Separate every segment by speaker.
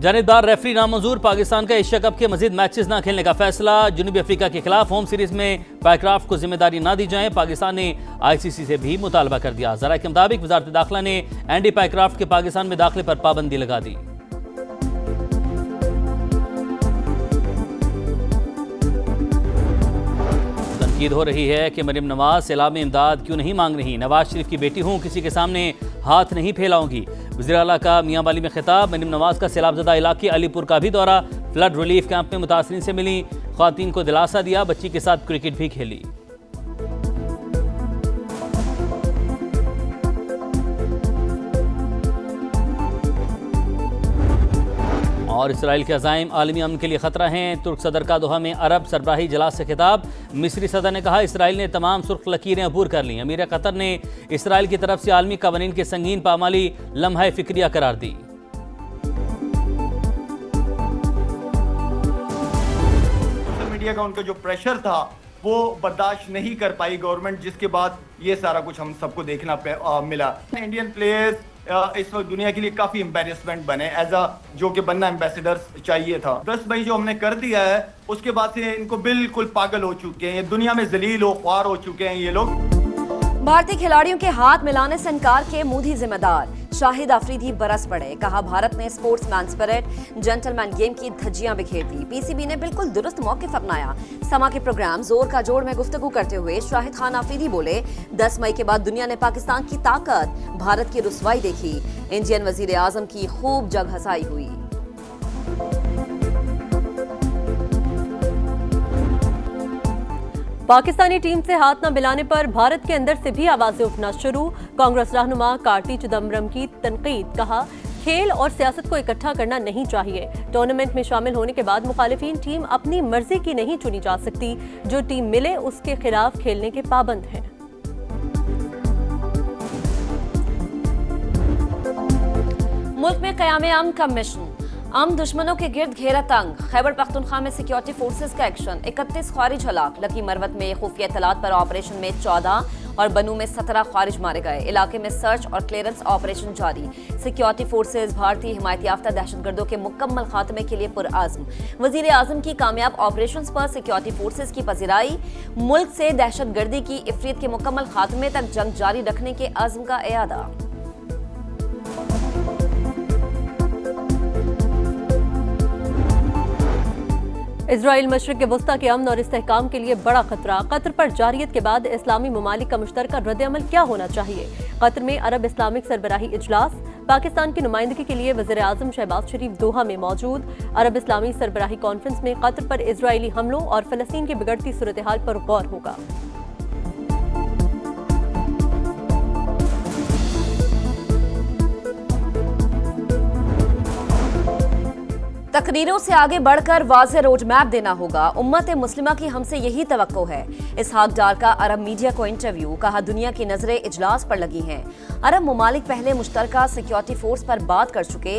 Speaker 1: जानिबदार referee नामंजूर, पाकिस्तान का Asia cup के मजीद मैचेस न खेलने का फैसला। जनूबी अफ्रीका के खिलाफ होम सीरीज में पायक्राफ्ट को जिम्मेदारी न दी जाए, पाकिस्तान ने आईसीसी से भी मुतालबा कर दिया। जरा के मुताबिक वजारत दाखिला ने एंडी पायक्राफ्ट के पाकिस्तान में दाखिले पर पाबंदी लगा दी। तनकीद हो रही है कि मरियम नवाज सैलाब में इमदाद क्यों नहीं मांग रही। नवाज शरीफ की बेटी हूँ, किसी के सामने हाथ नहीं फैलाऊंगी। वज़ीर आला का मियां वाली में खिताब। मरियम नवाज का सैलाबज़दा इलाके अलीपुर का भी दौरा, फ्लड रिलीफ कैंप में मुतासरीन से मिली, ख्वातीन को दिलासा दिया, बच्ची के साथ क्रिकेट भी खेली। और इसराइल के अज़ाइम आलमी अमन के लिए खतरा हैं। तुर्क सदर का दोहा में अरब सरबराही इजलास से खिताब। मिस्री सदर ने कहा इसराइल ने तमाम सुर्ख लकीरें अबूर कर लीं। अमीर कतर ने इसराइल की तरफ से आलमी कवानीन के संगीन पामाली लम्हा फिक्रिया करार दी।
Speaker 2: मीडिया का उनका जो प्रेशर था वो बर्दाश्त नहीं कर पाई गवर्नमेंट, जिसके बाद ये सारा कुछ हम सबको देखना मिला। इंडियन प्लेयर्स इस वक्त दुनिया के लिए काफी एम्बेरसमेंट बने, जो कि बनना एम्बेसडर चाहिए था। 10 मई जो हमने कर दिया है उसके बाद से इनको बिल्कुल पागल हो चुके हैं, ये दुनिया में जलील हो ख्वार हो चुके हैं ये लोग।
Speaker 3: भारतीय खिलाड़ियों के हाथ मिलाने से इनकार के मोदी जिम्मेदार। शाहिद अफरीदी बरस पड़े, कहा भारत ने स्पोर्ट्समैन स्पिरिट, जेंटलमैन गेम की धज्जियां बिखेर दी। पीसीबी ने बिल्कुल दुरुस्त मौकिफ अपनाया। समा के प्रोग्राम जोर का जोड़ में गुफ्तगू करते हुए शाहिद खान अफरीदी बोले 10 मई के बाद दुनिया ने पाकिस्तान की ताकत, भारत की रुसवाई देखी। इंडियन वजीर आजम की खूब जग हंसाई हुई।
Speaker 4: पाकिस्तानी टीम से हाथ न मिलाने पर भारत के अंदर से भी आवाजें उठना शुरू। कांग्रेस रहनुमा कार्ति चिदम्बरम की तनकीद, कहा खेल और सियासत को इकट्ठा करना नहीं चाहिए। टूर्नामेंट में शामिल होने के बाद मुखालिफिन टीम अपनी मर्जी की नहीं चुनी जा सकती, जो टीम मिले उसके खिलाफ खेलने के पाबंद हैं।
Speaker 3: मुल्क में क़याम अमन का मिशन, अमन दुश्मनों के गिर्द घेरा तंग। खैबर पख्तूनख्वा में सिक्योरिटी फोर्सेज का एक्शन, 31 ख्वारिज हलाक। लकी मरवत में खुफिया इत्तलात पर ऑपरेशन में 14 और बनू में 17 ख्वारिज मारे गए। इलाके में सर्च और क्लियरेंस ऑपरेशन जारी। सिक्योरिटी फोर्सेज भारतीय हिमायत याफ्ता दहशतगर्दों के मुकम्मल खात्मे के लिए पुरआज़म। वजीर आजम की कामयाब ऑपरेशन पर सिक्योरिटी फोर्सेज की पजीराई। मुल्क से दहशतगर्दी की इफरीत के मुकम्मल खात्मे तक जंग जारी रखने के अज़्म का एआदा।
Speaker 4: इजराइल मशरिक वस्ता के अमन और इस्तेहकाम के लिए बड़ा खतरा। कतर पर जारियत के बाद इस्लामी ममालिक का मुश्तरका रद्द-ए-अमल क्या होना चाहिए। कतर में अरब इस्लामिक सरबराही इजलास। पाकिस्तान की नुमाइंदगी के लिए वज़ीर आज़म शहबाज शरीफ दोहा में मौजूद। अरब इस्लामी सरबराही कॉन्फ्रेंस में कतर पर इजरायली हमलों और फ़लस्तीन की बिगड़ती सूरत हाल पर गौर होगा।
Speaker 3: तकरीरों से आगे बढ़कर वाज़ेह रोड मैप देना होगा। उम्मत मुस्लिमा की हमसे यही तवक्को है। इसहाक डार का अरब मीडिया को इंटरव्यू, कहा दुनिया की नजरें इजलास पर लगी हैं। अरब ममालिक पहले मुश्तरका सिक्योरिटी फोर्स पर बात कर चुके।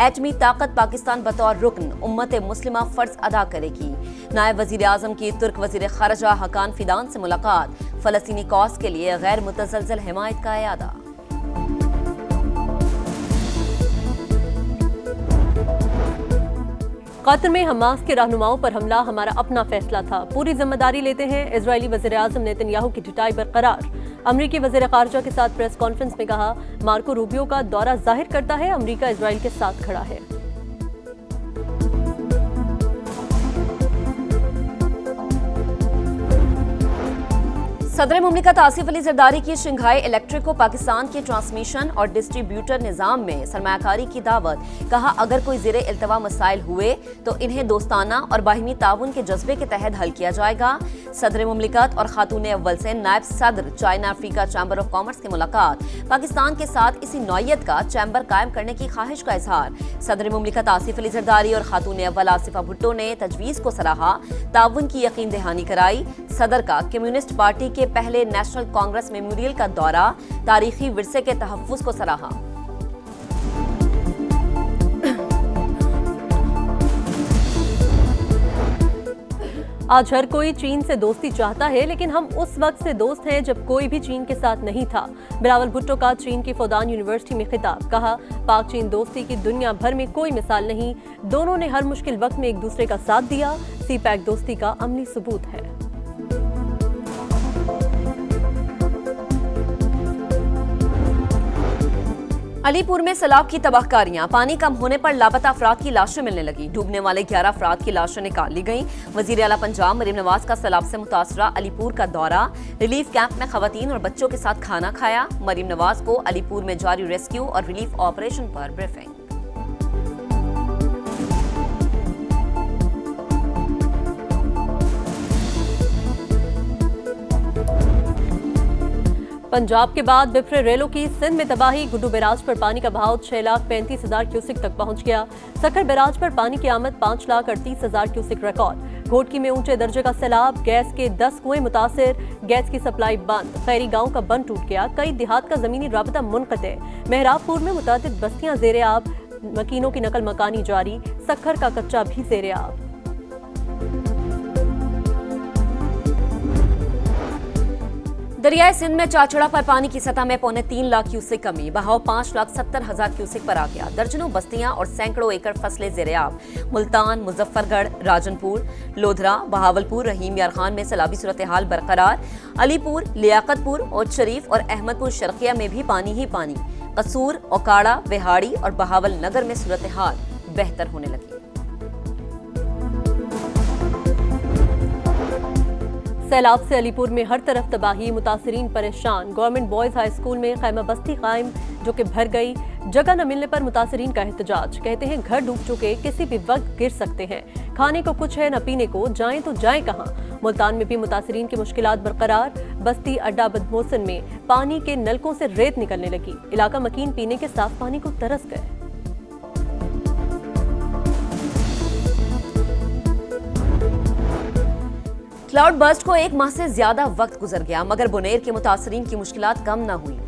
Speaker 3: एटमी ताकत पाकिस्तान बतौर रुकन उम्मत मुस्लिमा फर्ज अदा करेगी। नायब वजीर आजम की तुर्क वजीर खारजा हकान फिदान से मुलाकात। फलस्तीनी कॉज के लिए गैर मुतज़लज़ल हिमायत का एआदा।
Speaker 4: कतर में हमास के रहनुमाओं पर हमला हमारा अपना फैसला था, पूरी जिम्मेदारी लेते हैं। इजरायली वज़ीर आज़म नेतन्याहू की ढिठाई बरकरार। अमरीकी वज़ीर ख़ारजा के साथ प्रेस कॉन्फ्रेंस में कहा मार्को रूबियो का दौरा जाहिर करता है अमरीका इजराइल के साथ खड़ा है।
Speaker 3: सदर मुमलिकत आसिफ अली जरदारी की शंघाई इलेक्ट्रिक को पाकिस्तान के ट्रांसमिशन और डिस्ट्रीब्यूटर निज़ाम में सरमायाकारी की दावत। कहा अगर कोई ज़ेरे इल्तवा मसाइल हुए तो इन्हें दोस्ताना और बाहिमी ताउन के जज्बे के तहत हल किया जाएगा। सदर मुमलिकत और खातून अव्वल से नायब सदर China Africa chamber of commerce की मुलाकात। पाकिस्तान के साथ इसी नौयत का चैम्बर कायम करने की ख्वाहिश का इजहार। सदर मुमलिकत आसिफ अली जरदारी और खातून अव्वल आसिफा भुट्टो ने तजवीज़ को सराहा, ताउन की यकीन दहानी कराई। सदर का कम्युनिस्ट पार्टी के पहले नेशनल कांग्रेस मेमोरियल का दौरा, तारीखी विरसे के तहफ्फुज़ को सराहा।
Speaker 4: आज हर कोई चीन से दोस्ती चाहता है, लेकिन हम उस वक्त से दोस्त हैं जब कोई भी चीन के साथ नहीं था। बिलावल भुट्टो का चीन की फुदान यूनिवर्सिटी में खिताब। कहा, पाक चीन दोस्ती की दुनिया भर में कोई मिसाल नहीं। दोनों ने हर मुश्किल वक्त में एक दूसरे का साथ दिया। सी-पैक दोस्ती का अमली सबूत है।
Speaker 3: अलीपुर में सैलाब की तबाहकारियां। पानी कम होने पर लापता अफराद की लाशें मिलने लगी। डूबने वाले 11 अफराद की लाशें निकाल ली गईं। वजीर आला पंजाब मरीम नवाज का सैलाब से मुतासरा अलीपुर का दौरा। रिलीफ कैंप में खवातीन और बच्चों के साथ खाना खाया। मरीम नवाज को अलीपुर में जारी रेस्क्यू और रिलीफ ऑपरेशन पर ब्रीफिंग।
Speaker 4: पंजाब के बाद बिफरे रेलों की सिंध में तबाही। गुड्डू बैराज पर पानी का बहाव 6,35,000 क्यूसिक तक पहुंच गया। सखर बैराज पर पानी की आमद 5,38,000 क्यूसिक रिकॉर्ड। घोटकी में ऊंचे दर्जे का सैलाब। गैस के 10 कुएं मुतासिर। गैस की सप्लाई बंद। खैरी गांव का बंद टूट गया। कई देहात का जमीनी राबता मुनक़ते। मेहराबपुर में मुतादिद बस्तियां ज़ेरे आब। मकीनों की नकल मकानी जारी। सखर का कच्चा भी ज़ेरे आब।
Speaker 3: दरियाए सिंध में चाचड़ा पर पानी की सतह में 3.25 लाख क्यूसेक कमी। बहाव 5,70,000 क्यूसेक पर आ गया। दर्जनों बस्तियां और सैकड़ों एकड़ फसलें ज़ेरे-आब। मुल्तान, मुजफ्फरगढ़, राजनपुर, लोधरा, बहावलपुर, रहीम यार खान में सैलाबी सूरत हाल बरकरार। अलीपुर, लियाकतपुर, औद शरीफ और अहमदपुर शर्किया में भी पानी ही पानी। कसूर, ओकाड़ा, विहाड़ी और बहावल नगर में सूरत हाल बेहतर होने लगी।
Speaker 4: सैलाब से अलीपुर में हर तरफ तबाही। मुतासिरीन परेशान। गवर्नमेंट बॉयज हाई स्कूल में खैमा बस्ती कायम जो कि भर गई। जगह न मिलने पर मुतासिरीन का एहतजाज। कहते हैं घर डूब चुके, किसी भी वक्त गिर सकते हैं। खाने को कुछ है न पीने को, जाएं तो जाएं कहां। मुल्तान में भी मुतासिरीन की मुश्किलात बरकरार। बस्ती अड्डा बदमोसन में पानी के नलकों से रेत निकलने लगी। इलाका मकीन पीने के साफ पानी को तरस गए।
Speaker 3: क्लाउड बर्स्ट को 1 माह से ज्यादा वक्त गुजर गया, मगर बुनेर के मुतासरीन की मुश्किलात कम न हुई।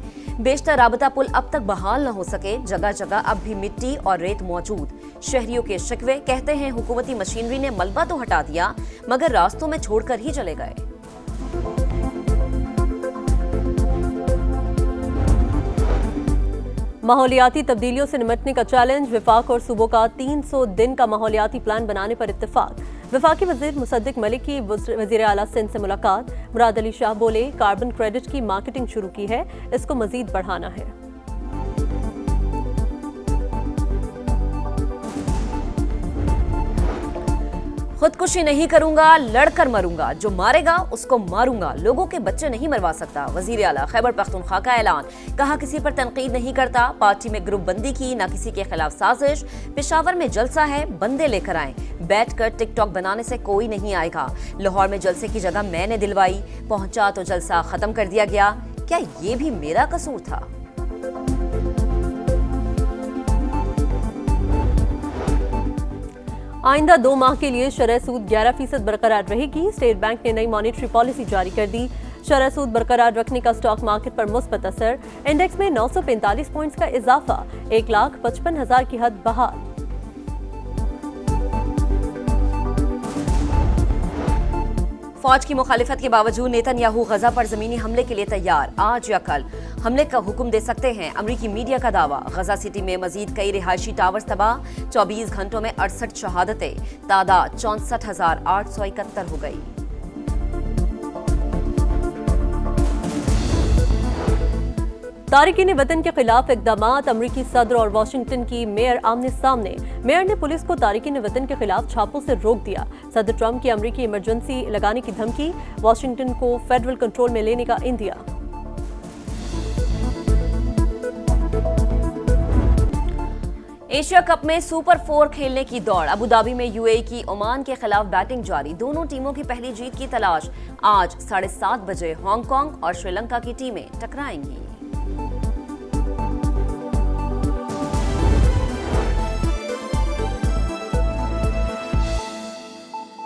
Speaker 3: बेशतर राबता पुल अब तक बहाल न हो सके। जगह जगह अब भी मिट्टी और रेत मौजूद। शहरियों के शिकवे। कहते हैं हुकूमती मशीनरी ने मलबा तो हटा दिया, मगर रास्तों में छोड़कर ही चले गए।
Speaker 4: माहौलियाती तब्दीलियों से निपटने का चैलेंज। वफाक और सूबों का 300 दिन का माहौलियाती प्लान बनाने पर इत्तेफाक। वफाकी वजीर मुसद्दिक मलिक की वजीर आला सिंध से मुलाकात। मुराद अली शाह बोले, कार्बन क्रेडिट की मार्केटिंग शुरू की है, इसको मजीद बढ़ाना है।
Speaker 3: खुदकुशी नहीं करूंगा, लड़कर मरूंगा। जो मारेगा उसको मारूंगा। लोगों के बच्चे नहीं मरवा सकता। वजीर आला खैबर पख्तूनख्वा का ऐलान। कहा, किसी पर तनकीद नहीं करता। पार्टी में ग्रुप बंदी की, ना किसी के खिलाफ साजिश। पेशावर में जलसा है, बंदे लेकर आए। बैठकर टिकटॉक बनाने से कोई नहीं आएगा। लाहौर में जलसे की जगह मैंने दिलवाई। पहुंचा तो जलसा खत्म कर दिया गया। क्या ये भी मेरा कसूर था?
Speaker 4: आइंदा 2 माह के लिए शरह सूद 11% बरकरार रहेगी। स्टेट बैंक ने नई मॉनेटरी पॉलिसी जारी कर दी। शरह सूद बरकरार रखने का स्टॉक मार्केट पर मुस्बत असर। इंडेक्स में 945 पॉइंट्स का इजाफा। 1,55,000 की हद बहाल।
Speaker 3: फौज की मुखालिफत के बावजूद नेतन्याहू गजा पर जमीनी हमले के लिए तैयार। आज या कल हमले का हुक्म दे सकते हैं, अमरीकी मीडिया का दावा। गजा सिटी में मजीद कई रिहायशी टावर्स तबाह। 24 घंटों में 68 शहादतें। तादाद 64,871 हो गई।
Speaker 4: तारिकीन वतन के खिलाफ इकदामात। अमरीकी सदर और वाशिंगटन की मेयर आमने सामने। मेयर ने पुलिस को तारिकीन वतन के खिलाफ छापों से रोक दिया। सदर ट्रंप की अमरीकी इमरजेंसी लगाने की धमकी। वाशिंगटन को फेडरल कंट्रोल में लेने का इंदिया।
Speaker 3: एशिया कप में सुपर 4 खेलने की दौड़। अबू धाबी में यूएई की ओमान के खिलाफ बैटिंग जारी। दोनों टीमों की पहली जीत की तलाश। आज 7:30 बजे हांगकांग और श्रीलंका की टीमें टकराएंगी।